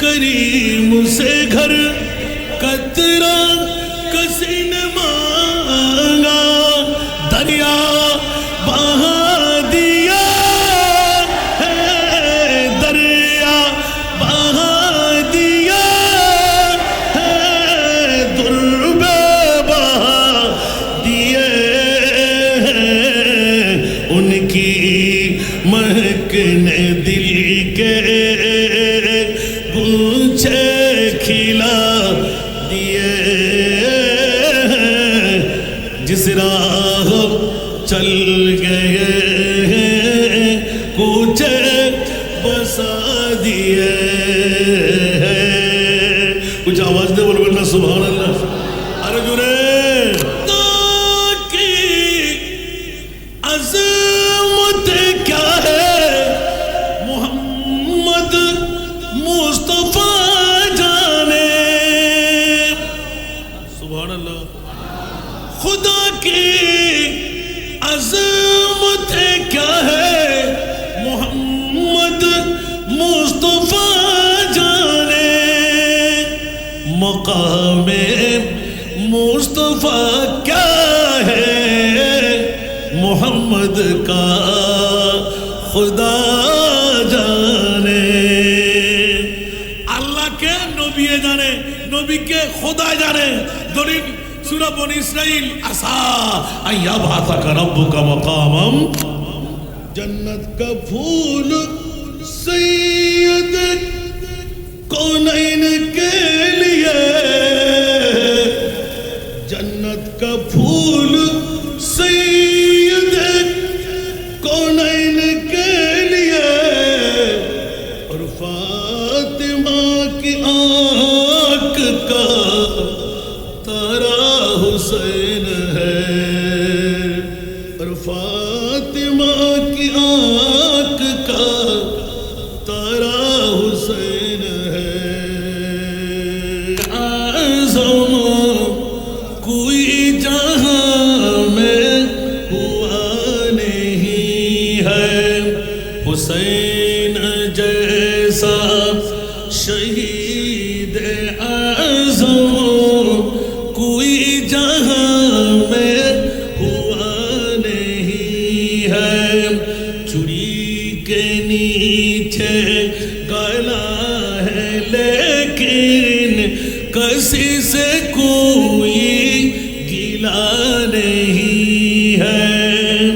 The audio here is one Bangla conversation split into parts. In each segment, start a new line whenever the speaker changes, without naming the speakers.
کریم سے گھر قطرہ کسی نے مانگا دریا بہا دیا ہے دریا بہا دیا ہے در بہا دیے ہیں ان کی مہک نے دل کے گلچے کھلا دیے ہیں جس راہ چل گئے ہیں کوچے بسا دیے ہیں کچھ آواز دے بولو بلنا سبحان اللہ ارے جورے کی عظمت کیا ہے محمد مصطفیٰ جانے سبحان اللہ خدا کی عظمت کیا ہے محمد مصطفیٰ جانے مقام مصطفیٰ کیا ہے محمد کا خدا جانے اللہ کے نبی جانے نبی کے خدا جانے دورین سورہ بنی اسرائیل عسا ان یبعثک ربک مقاما جنت کا پھول سید کونین کے لیے جنت کا پھول سید کونین کے لیے اور فاطمہ کی آنکھ کا تارا حسین ہے اور فاطمہ کی آنکھ کا تارا حسین ہے اعظم کوئی جہاں میں ہوا نہیں ہے حسین جیسا شہید اعظم کوئی جہاں میں ہوا نہیں ہے چوڑی کے نیچے گلا ہے لیکن کسی سے کوئی گلا نہیں ہے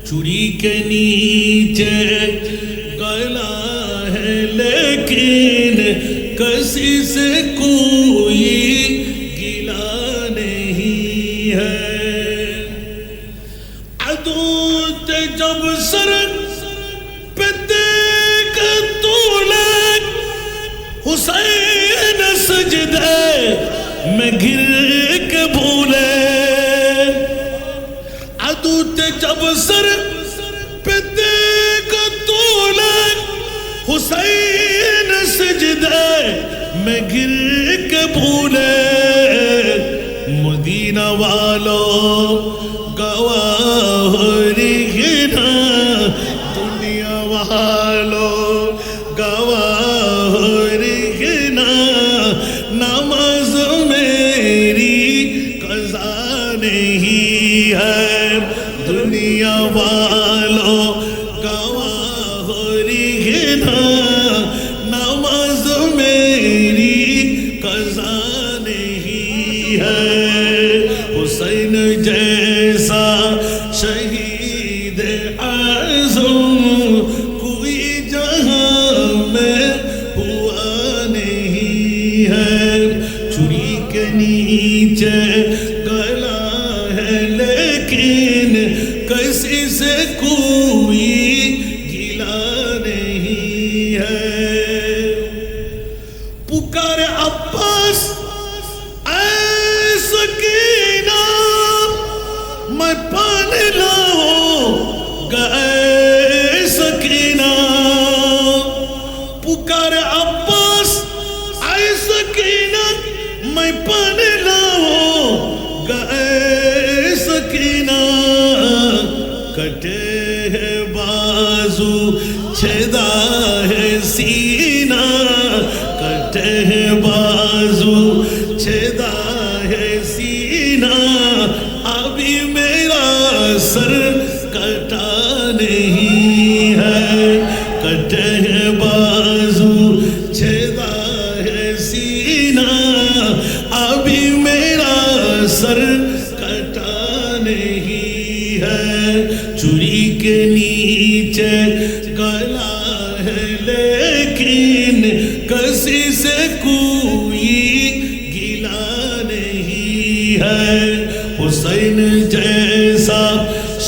چوڑی کے نیچے گلا ہے لیکن کسی سے کوئی گلا نہیں ہے عدو تے جب سر پہ دیکھ طولے حسین سجدے میں گر کے بھولے عدو تے جب سر پہ دیکھ طولے حسین سجدے میں گر کے بھولے مدینہ والوں گواہ رہنا دنیا والوں گواہ رہنا نماز میری قضا نہیں ہے دنیا والوں گواہ رہنا نماز میری قضا نہیں ہے حسین جیسا شہید اعظم کوئی جہاں میں ہوا نہیں ہے چوڑی کے نیچے گلا ہے لیکن کسی سے کوئی گلا نہیں ہے پکارے عباس اے سکینہ میں پانے لاؤں گا اے سکینہ پکارے عباس اے سکینہ میں پانے لاؤں گا اے سکینہ کٹے ہے بازو چھدا ہے سینہ لیکن کسی سے کوئی گلا نہیں ہے حسین جیسا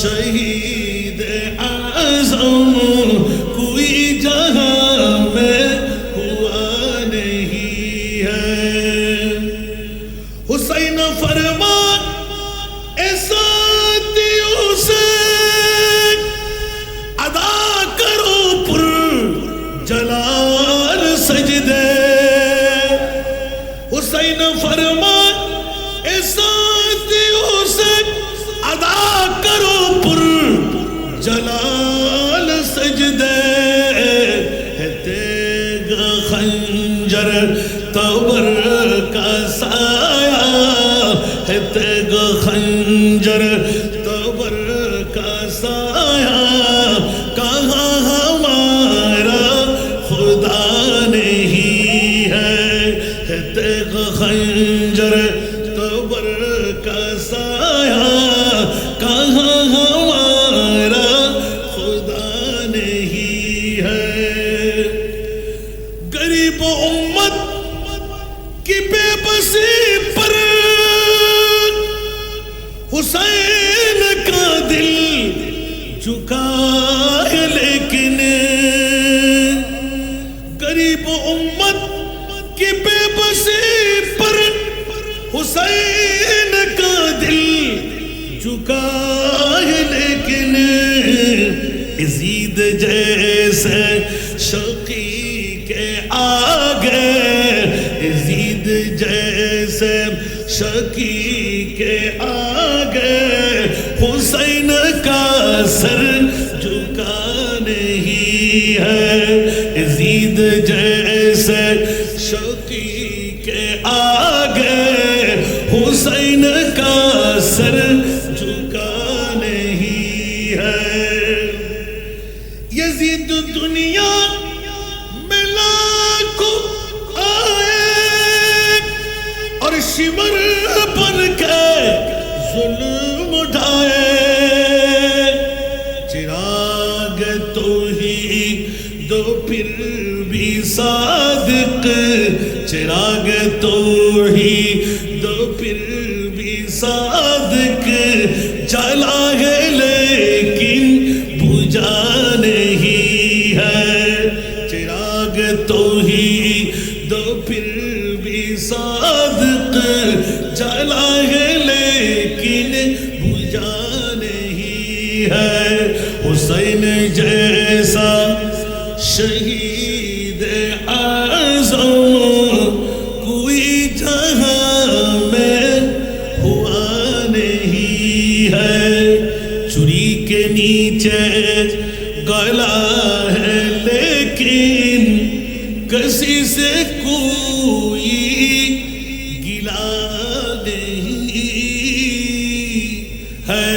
شہید اعظم کوئی جہاں میں ہوا نہیں ہے حسین فرمان اے ساتھیوں سے ادا کرو پر جلال سجدے حسین فرمان اے ساتھیوں سے ادا کرو پر جلال سجدے ہے تیغ خنجر تبر کا سایہ ہے تیغ خنجر تبر کا سایہ کہاں ہمارا خدا نہیں ہے تیغ خنجر تبر کا سایہ کہاں ہمارا خدا نہیں ہے غریب امت کی بے بسی پر حسین کا دل جھکا ہے لیکن غریب امت کی بے بسی پر حسین کا دل جھکا ہے لیکن یزید جیسے شقی کے آگے یزید جیسے شقی کے آگے حسین کا سر جھکا نہیں ہے یزید جیسے شقی کے آگے حسین کا سر جھکا نہیں ہے یزید دنیا میں لاکھوں آئے اور شمر بن کے ظلم اٹھائے چراغ توحید دو پھر بھی صادق چراغ توحید دو پھر بھی صادق جلا ہے لیکن بجھا نہیں ہے چراغ توحید دو پھر بھی صادق جلا ہے لیکن بجھا نہیں ہے حسین جیسا شہید اعظم کوئی جہاں میں ہوا نہیں ہے چوری کے نیچے گلا ہے لیکن کسی سے کوئی گلا نہیں ہے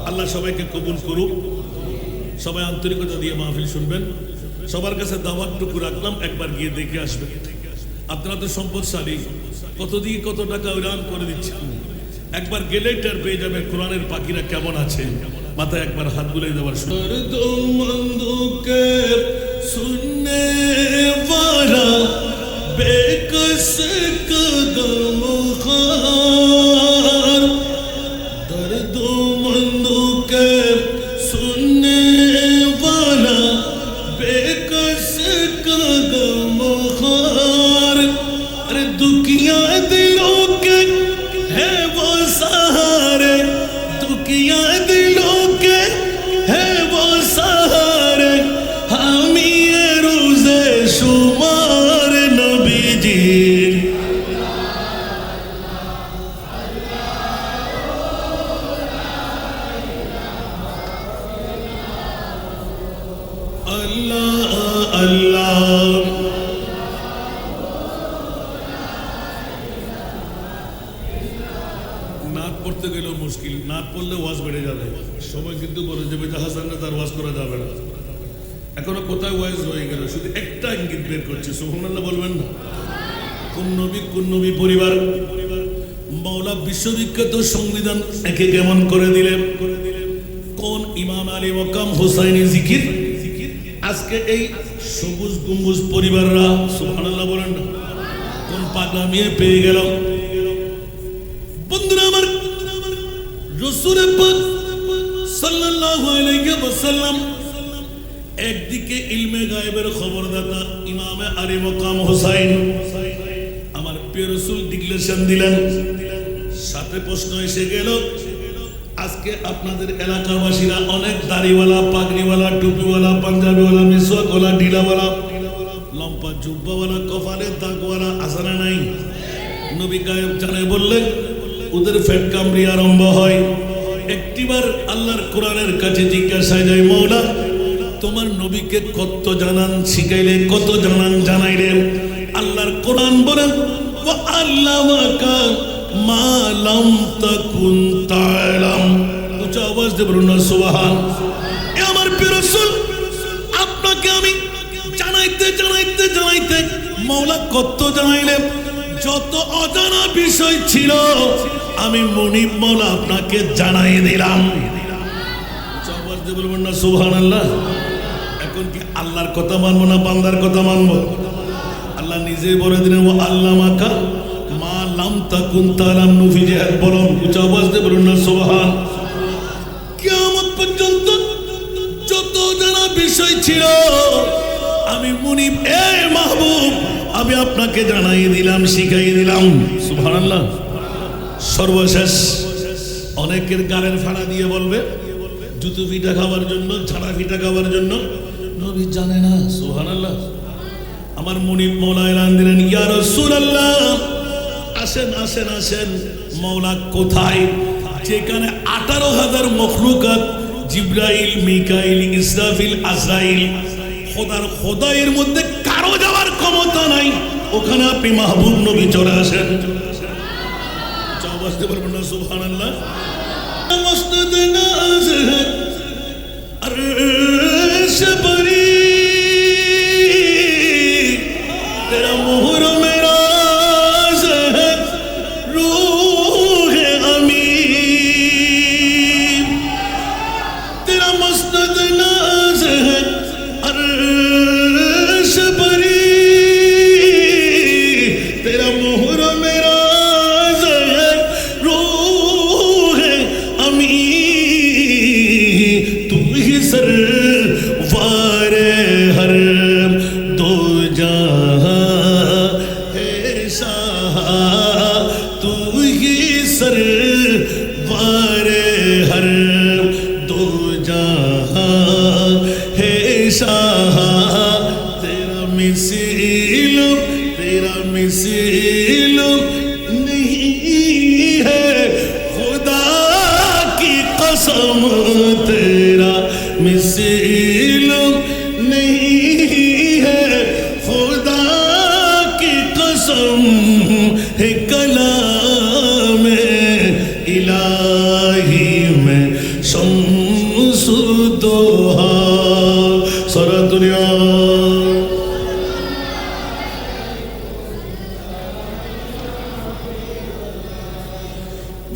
আল্লাহ সবাইকে কবুল করুক সবাই আন্তরিকতা দিয়ে মাহফিল শুনবেন সবার কাছে দাওয়াতটুকু রাখলাম একবার গিয়ে দেখে আসবেন আপনারা তো সম্পদশালী কত দিয়ে কত টাকা উড়ান করে দিচ্ছেন একবার গেলেই টের পেয়ে যাবেন কোরআনের পাখিরা কেমন আছে মাথায় একবার হাত বুলিয়ে দেওয়ার सुनने वाला बेकस कदम खार दर्दोमंदों के सुनने वाला बेकस कदम खार अरे दुखिया दिलों के है वो सहारे दुखिया दिलों के है वो सहारे हामी ये रोज़े शुमार नबी जी अल्लाह अल्लाह नात पढ़ते गेलो मुश्किल नात पढ़ले ওয়াজ বেড়ে যাবে সময় কিন্তু বলে যাবে জাহাজানে তার ওয়াজ করা যাবে না এখনো কোথায় ওয়াজ হয়ে গেল শুধু একটা ইঙ্গিত বের করছে সুবহানাল্লাহ বলবেন না কোন নবী পরিবার মাওলা বিশ্ববিখ্যাত সংবিধান একে কেমন করে দিলেন কোন ইমাম আলী মকাম হুসাইনি জিকির। আজকে এই সবুজ গম্বুজ পরিবাররা সুবহানাল্লাহ বলেন না, কোন পাগলামিয়ে পেয়ে গেল। বন্ধুরা আমার, রাসূল পাক সাল্লাল্লাহু আলাইহি ওয়াসাল্লাম একদিকে ইলমে গায়েবের খবরদাতা ইমামে আলী মকাম হুসাইন, আমার প্রিয় রাসূল ডিক্লেরেশন দিলেন। সাথে প্রশ্ন এসে গেল, আজকে আপনাদের এলাকাবাসীরা অনেক দাড়িওয়ালা, পাগড়িওয়ালা, টুপিওয়ালা, পাঞ্জাবিওয়ালা, মিসওয়াকওয়ালা, ঢিলাওয়ালা, লম্বা জুব্বাওয়ালা, কপালে দাগওয়ালা আছে না নাই? নবী গায়েব জানে বললেন ওদের ফেট কামড়ি আরম্ভ হয়। একটিবার আল্লাহর কোরআনের কাছে জিজ্ঞাসা যায়, মওলা তোমার নবীকে কত জানান শিখাইলে, কত জানান জানাইলেন? আল্লাহর কোরআন বলেন, ওয়া আল্লামাকা মা লাম তাকুন তা'লাম। উচ্চ আওয়াজ দিয়ে বলুন না সুবহান। এ আমার প্রিয় রাসূল, আপনাকে আমি জানাইতে জানাইতে জানাইতে মওলা কত জানাইলেন। যত অজানা বিষয় ছিল আমি মুনিব মওলা আপনাকে জানাই দিলাম। উচ্চ আওয়াজ দিয়ে বলবেন না সুবহানাল্লাহ। এখন কি আল্লাহর কথা মানবো না বান্দার কথা মানবো? আল্লাহ নিজেই বলে দিলেন, ওয়া আল্লামাকা মা লাম তাকুন তা'লাম। নবী যে বলুন, উচ্চ আওয়াজ দিয়ে বলুন না সুবহান। কিয়ামত পর্যন্ত যত জানা বিষয় ছিল আমি মুনিব এ মাহবুব আমি আপনাকে জানাই দিলাম, শিখাই দিলাম। সুবহানাল্লাহ। সর্বশেষ অনেকের গালের ফাড়া দিয়ে বলবে জুতো পিঠা খাওয়ার জন্য, ঝাড়া পিঠা খাওয়ার জন্য। নবী জানে না। সুবহানাল্লাহ। আমার মুনিব মওলা এলান দিলেন, ইয়া রাসূলুল্লাহ আসেন আসেন আসেন। মওলা কোথায়? যেখানে 18,000 মখলুকাত, জিবরাইল, মিকাইল, ইসরাফিল, আজরাইল, খোদার খোদাইয়ের মধ্যে কারো যাওয়ার ক্ষমতা নাই, ওখানে আপনি মাহবুব নবী চলে আসেন। বুঝতে পারবেন না সুবহানাল্লাহ। মসনদ নাজ है अर्श परी तेरा मोहर मेरा है रूह अमीर तेरा मसनद नाज है अर्श परी तेरा मोहर मेरा तेरा मिसल नहीं है खुदा की कसम है कलाम इलाही में शम्सु दोहा सारा दुनिया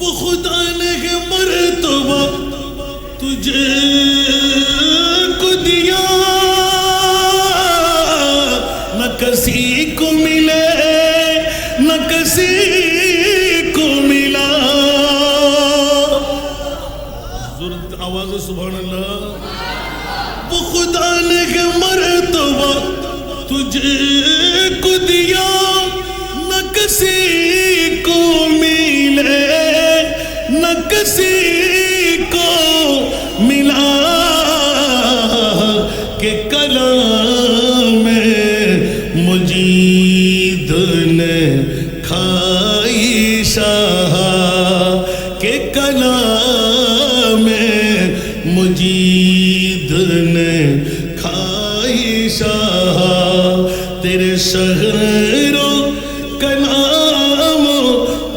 वो खुदा ने मर्तबा तुझे को दिया न किसी को मिले न किसी को मिला। आवाज सुभान अल्लाह। वो खुदा ने मर्तबा तुझे को दिया न किसी को मिले न किसी मिला के कलाम मुजीद ने खाई शाह के कलाम मुजीद ने खाई शाह तेरे शहरों कलाम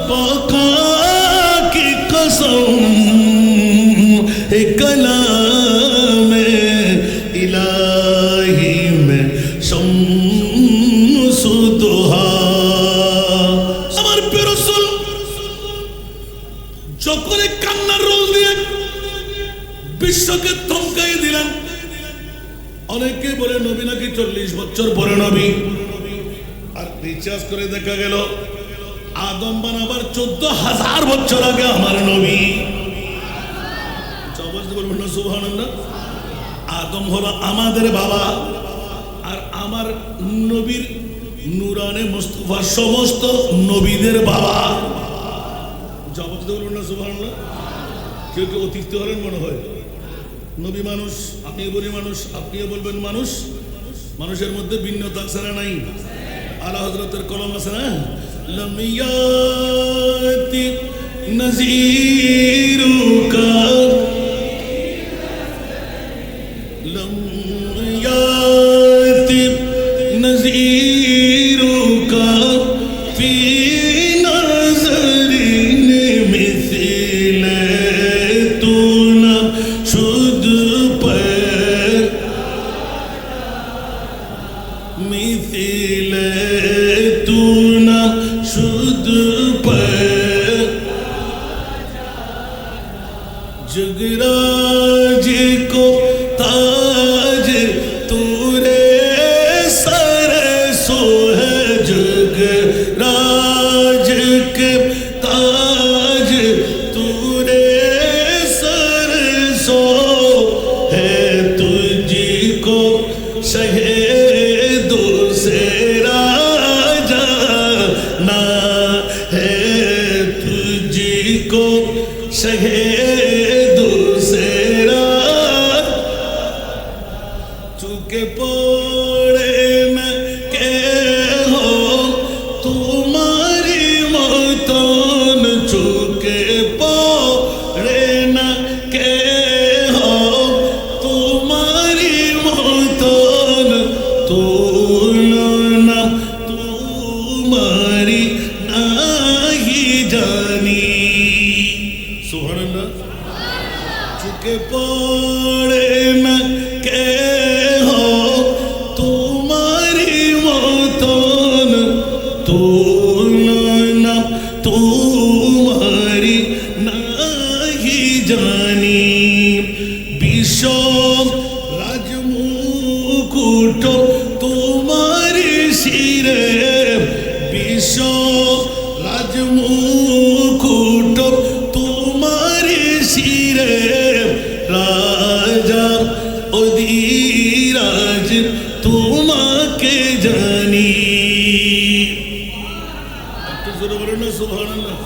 बाका की कसम कलाम इलाही में शम्सु दोहा। আমার প্রিয় রাসূল যখন কান্নার রোল দিয়ে বিশ্বকে অনেকে বলে নবী নাকি 40 বছর পরে নবী, আর রিচার্জ করে দেখা গেল আদম বানাবার 14,000 বছর আগে আমার নবী। বলবেন না সুবহানাল্লাহ। আদম হলো আমাদের বাবা, আর আমার নবীর নুরানে মুস্তাফা সমস্ত নবীদের বাবা। জবাব দিতে বলবেন না সুবহানাল্লাহ। কেউ কেউ অতিথি হলেন মনে হয়। নবী মানুষ, আপনি বলি মানুষ, আপনিও বলবেন মানুষ। মানুষের মধ্যে ভিন্নতা আছে না নাই? আলা হযরতের কলম আছে না, লাম ইয়াতি নাযীরুকা লাম ইয়াতি নাযীরুকা ফি নাযরিন মিসলে তুনা শুদ পর মিসলে তুনা শুদ পর जगराज को ताज तूरे सर सो है, जगराज के ताज तूरे सर सो है, तुझको शहीदों से राजा ना है, तुझको शहीद चुके पड़े न के हो तुम्हारी मतन, चुके पड़े न के हो तुम्हारी मतन, तुलना तुम्हारी नहीं जानी। सुभानअल्लाह। चुके पड़े न के हो तुम्हारी मतन, तुलना तुम्हारी नहीं जानी। विश्व राजमुकुट तुम्हारी सिरे, विश्व राजमुकुट तुम्हारी सिरे, राजा অধিরাজ তোমাকে জানি। একটু জোরে বলেন না সুবহানাল্লাহ।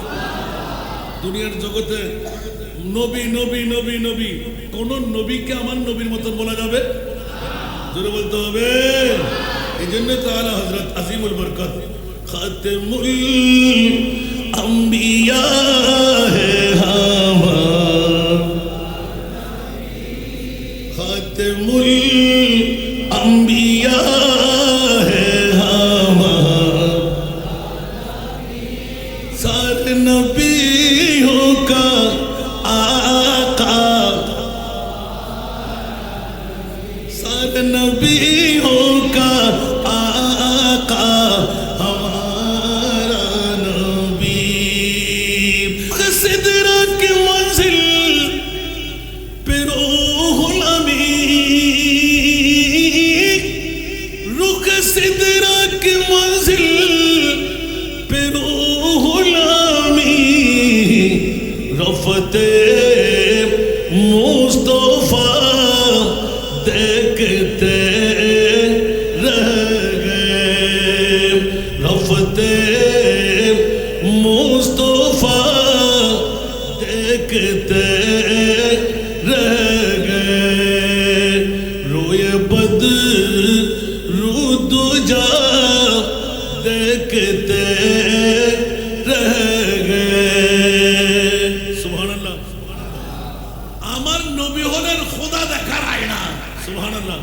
দুনিয়ার জগতে নবী নবী নবী নবী, কোন নবীকে আমার নবীর মতন বলা যাবে? জোরে বলতে হবে। এই জন্য তো আলা হযরত আজিমুল বরকত খাতেমুল আম্বিয়া হে হামার, खातिमुल अंबिया है हमारा, सारे नबियों का आका, सारे नबियों का आका हमारा नबी। सिदरा की मंजिल पे रूहुल सिदरा की मंजिल पे रूहुल अमीन, रफ़ते मुस्तफ़ा देखते रह गए, रफ़ते मुस्तफ़ा देखते रह गए, रोए जा देखते रह गए। सुबहानाल्लाह। আমার নবী হলেন খোদা দেখার আয়না। সুবহানাল্লাহ।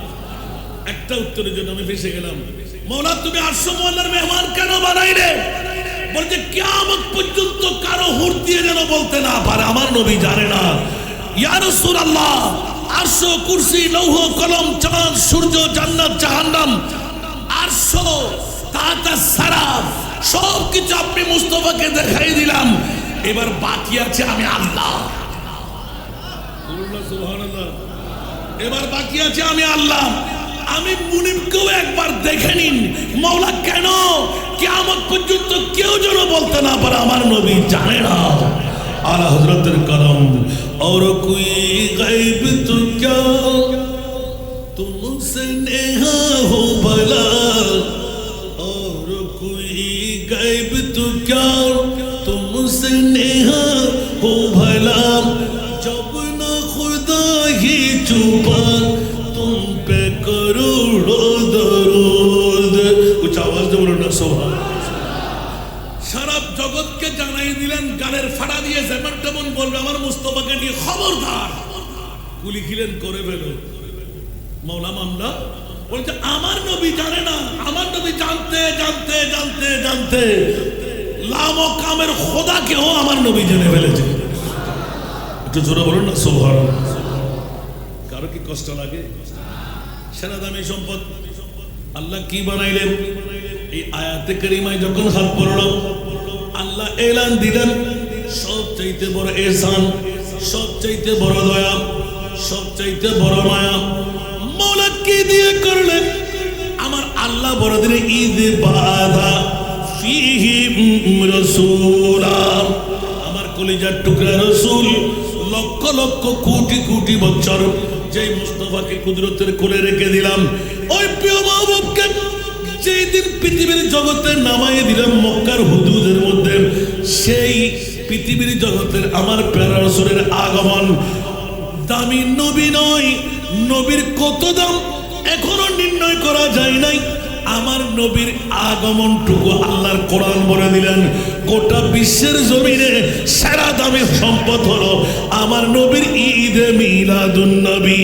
একটা উত্তরের জন্য আমি ফেসে গেলাম। মওলা তুমি 800 মহল্লার মেহমান কেন বানাইলে? বলছে কিয়ামত পর্যন্ত কারো হুর দিয়ে যেন বলতে না পারে আমার নবী জানে না। ইয়া রাসূলুল্লাহ, আরশ, কুরসি, লৌহ, কলম, চাঁদ, সূর্য, জান্নাত, জাহান্নাম, সব কিছু আপনি মুস্তাফাকে দেখাই দিলাম। এবার বাকি আছে আমি আল্লাহ। সুবহানাল্লাহ। এবার বাকি আছে আমি আল্লাহ। আমি মুনিবকেও একবার দেখে নিন মাওলা কেন কিয়ামত পর্যন্ত কেউ যেন বলতে না পারে আমার নবী জানে না आला हजरत करम और कोई गैब तो क्या तुमसे नेहा हो भला और कोई गैब तो क्या तुमसे नेहा हो भला जब न खुदा ही छुपा तुम पे करोड़ों दरूद कुछ आवाज दे बोलो ना सुभान সারা জগৎকে জানাই দিলেন গালের ফাড়া দিয়ে যেমন তেমন বলবে আমার মুস্তাফাকে নিয়ে খবরদার গুলি খিলেন করে ফেলো মাওলা মামলা বলছে আমার নবী জানে না আমার নবী জানতে জানতে জানতে জানতে লামো কামের খোদাকেও আমার নবী জেনে ফেলেছে একটু জোরে বলুন না সুবহানাল্লাহ কারো কি কষ্ট লাগে সেরা দামি সম্পদ আল্লাহ কি বানাইলেন এই আয়াতে কারিমায় যখন হাত পড়লো আল্লাহ এলান দিলেন সবচাইতে বড় ইহসান সবচাইতে বড় দয়া সবচাইতে বড় মায়া মওলা কি দিয়ে করলেন আমার আল্লাহ বড় দিনে ঈদ বাদা ফিহি রাসূলা আমার কলিজার টুকরা রাসূল লক্ষ লক্ষ কোটি কোটি বছর যেই মুস্তাফাকে কুদরতের কোলে রেখে দিলাম ওই প্রিয় মাহবুবকে যেই দিন পৃথিবীর জগতে নামাই দিলাম মক্কার হুদুদের মধ্যে সেই পৃথিবীর জগতের আমার প্যারা রাসূলের আগমন দামি নবী নয় নবীর কত দাম এখনো নির্ণয় করা যায় নাই আমার নবীর আগমনটুকু আল্লাহর কোরআন বলে দিলেন গোটা বিশ্বের জমিনে সেরা দামি সম্পদ হলো আমার নবীর ঈদে মিলাদুন নবী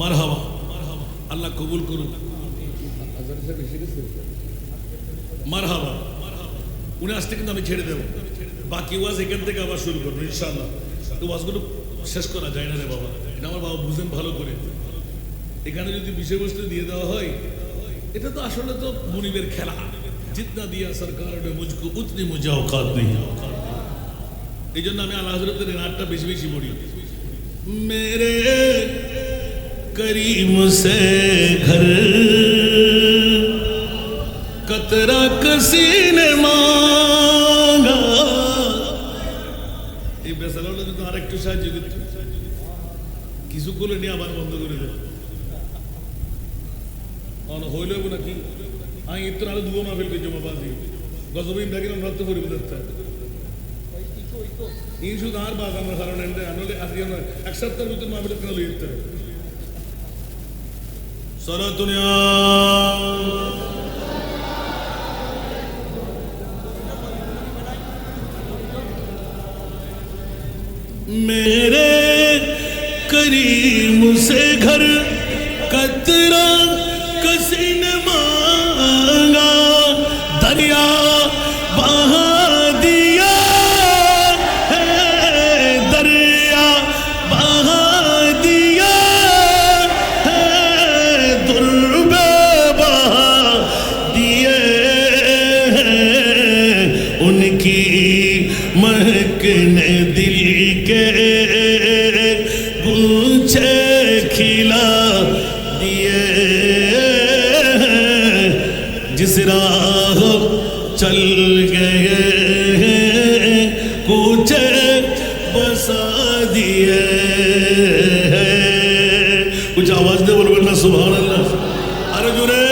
মারহাবা আল্লাহ কবুল করুন মারহাবা উনি আসতে কিন্তু আমি ছেড়ে দেবো বাকি ওয়াজ এখান থেকে আবার শুরু করবো ইনশাআল্লাহ তো ওয়াজগুলো শেষ করা যায় না রে বাবা এটা আমার বাবা বুঝেন ভালো করে এখানে যদি বিষয়বস্তু দিয়ে দেওয়া হয় এটা তো আসলে তো মুনিবের খেলা জিতনা দিয়া সরকার ने मुझको उतनी मुझे औकात नहीं এই জন্য আমি আল্লাহ হযরতের নাটটা বেশি বেশি পড়ি मेरे करीम से घर कतरा किसी ने मांगा এই বেসালাটা যদি আরেকটু সাহায্য করত কিছু করে নিয়ে আবার বন্ধ করে দেব অন হইলেও নাকি আমি ইত্তর আলো দুয়া মাহফিল কে জমা বাজি গজবিন ডাকিলাম রক্ত পরিবর্তন এই শুধু আর বাদ আমার কারণ আনলে আজকে আমরা এক সপ্তাহের ভিতর মাহফিল কেন লিখতে সরাতুনিয়া मेरे करीम से घर कतरा किसी ने मांगा दरिया बहा दिया है दरिया बहा दिया है दुर्बे बहा दिए हैं उनकी महक ने दिल के गुच्छे खिला दिए जिस राह चल गए कुछ बसा दिए कुछ आवाज दे बोल बोलना सुभान अल्लाह अरे जुरे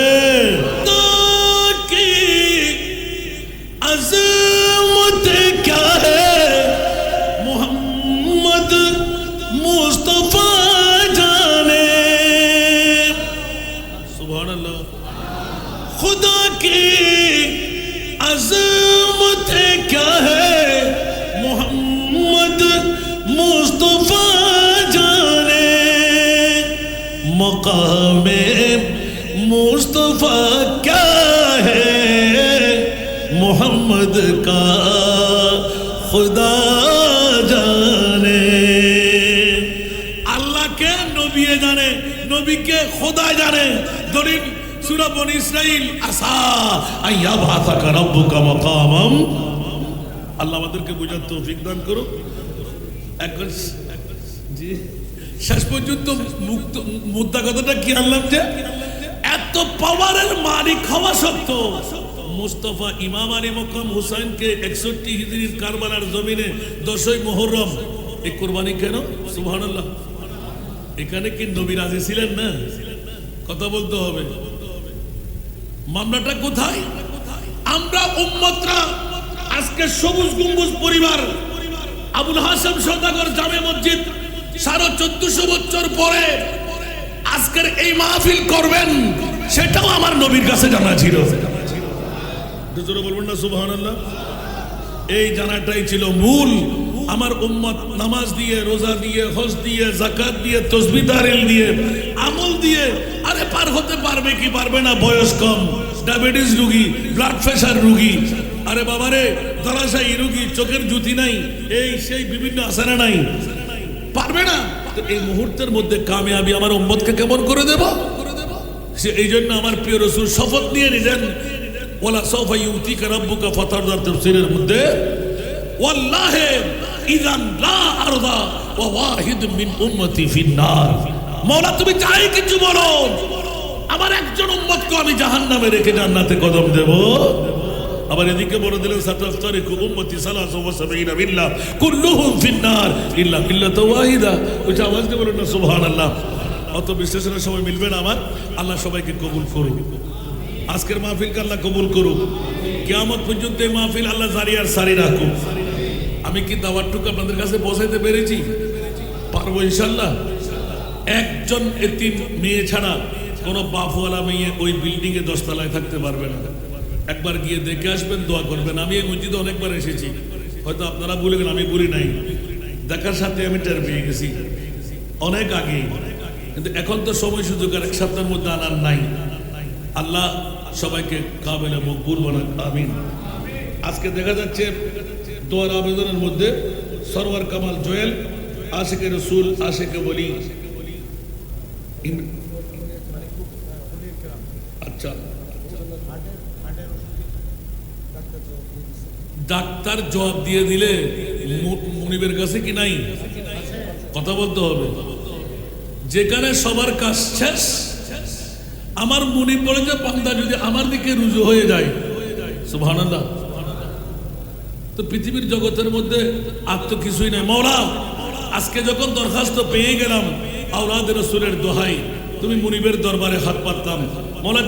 अज़मत क्या है मोहम्मद मुस्तफा जाने सुभान अल्लाह खुदा की अज़मत क्या है मोहम्मद मुस्तफा जाने मकाम मुस्तफा क्या है मोहम्मद का खुदा जाने अल्लाह के नबी जाने नबी के खुदा जाने दलील सूरा बनी इस्राइल आसा आया भाता का रब्बुका मकामम আল্লাহ আমাদেরকে বোঝার তৌফিক দান করুন এখন জি শেষ পর্যন্ত মুদ্রা কথাটা কি আনলাম যে এত পাওয়ারের মালিক হওয়া সত্ত্বেও মুস্তাফা ইমাম আলী মকাম হুসাইনকে 61 হিজরির কারবালার জমিনে 10ই মুহররম এই কুরবানি কেন সুবহানাল্লাহ এখানে কি নবী রাজি ছিলেন না কথা বলতে হবে মামলাটা কোথায় আমরা উম্মতরা আজকে সবুজ গম্বুজ পরিবার আবুল হাসেম সওদাগর জামে মসজিদ 1450 বছর পরে আজকের এই মাহফিল করবেন সেটাও আমার নবীর কাছে জানা ছিল জোরে বলবেন না সুবহানাল্লাহ এই জানাটাই ছিল মূল আমার উম্মত নামাজ দিয়ে রোজা দিয়ে হজ দিয়ে যাকাত দিয়ে তাসবিহ তাহলিল দিয়ে আমল দিয়ে আরে পার হতে পারবে কি পারবে না বয়স কম ডায়াবেটিস রোগী ব্লাড প্রেসার রোগী আরে বাবারে ধরাশায়ী রোগী চোখের জ্যোতি নাই এই সেই বিভিন্ন আসানা নাই পারবে না তো এই মুহূর্তের মধ্যে কামিয়াবি আমার উম্মতকে কেমন করে দেব সে এইজন্য আমার প্রিয় রাসূল শপথ নিয়ে নিলেন ওয়ালা সাওফা ইউতিকা রাব্বুকা ফাতারদার তাফসীরের মধ্যে ওয়াল্লাহি ইযান লা আরদা ওয়া ওয়াহিদ মিন উম্মতি ফিন্নার মাওলা তুমি চাই কিছু বলো আমার একজন উম্মতকে আমি জাহান্নামে রেখে জান্নাতে কদম দেব আবার এদিকে বলে দিলেন সাতাফতারিকু উম্মতি 73 মিল্লাহ কুল্লুহুম ফিন্নার ইল্লা মিল্লাত ওয়াহিদা ওই আওয়াজ দিয়ে বলেন না সুবহানাল্লাহ অত বিশ্লেষণের সময় মিলবে না আমার আল্লাহ সবাইকে কবুল করুন আজকের মাহফিলকে আল্লাহ কবুল করুন কিয়ামত পর্যন্ত এই মাহফিল আল্লাহ জারি আর সারি রাখুন আমি কি দাওয়াতটুকু আপনাদের কাছে পৌঁছাইতে পেরেছি পারবো ইনশাআল্লাহ একজন এতিম মেয়ে ছাড়া কোনো বাপওয়ালা মেয়ে ওই বিল্ডিং এ 10 তলায় থাকতে পারবে না একবার গিয়ে দেখে আসবেন দোয়া করবেন আমি এই মসজিদে অনেকবার এসেছি হয়তো আপনারা ভুলে গেলেন আমি বলি নাই দেখার সাথে আমি টের পেয়ে গেছি অনেক আগে কিন্তু এখন তো সময় সুযোগ আর এক সপ্তাহের মধ্যে আনার নাই আল্লাহ সবাইকে কাবিল মকবুল বানাক আমিন আজকে দেখা যাচ্ছে দোয়ার আবেদনের মধ্যে সরওয়ার কামাল জোয়েল আশিকে রসুল আশিকে বলি আচ্ছা ডাক্তার জবাব দিয়ে দিলে মুনিবের কাছে কি নাই কথা বলতে হবে যেখানে সবার কাজ শেষ আমার মুনিব বলে যে বান্দা যদি আমার দিকে রুজু হয়ে যায় সুবহানাল্লাহ তো পৃথিবীর জগতের মধ্যে আর তো কিছুই নাই মাওলা আজকে যখন দরখাস্ত পেয়ে গেলাম আওলাদ রাসূলের দোহাই তুমি মুনিবের দরবারে হাত পাততাম মাওলা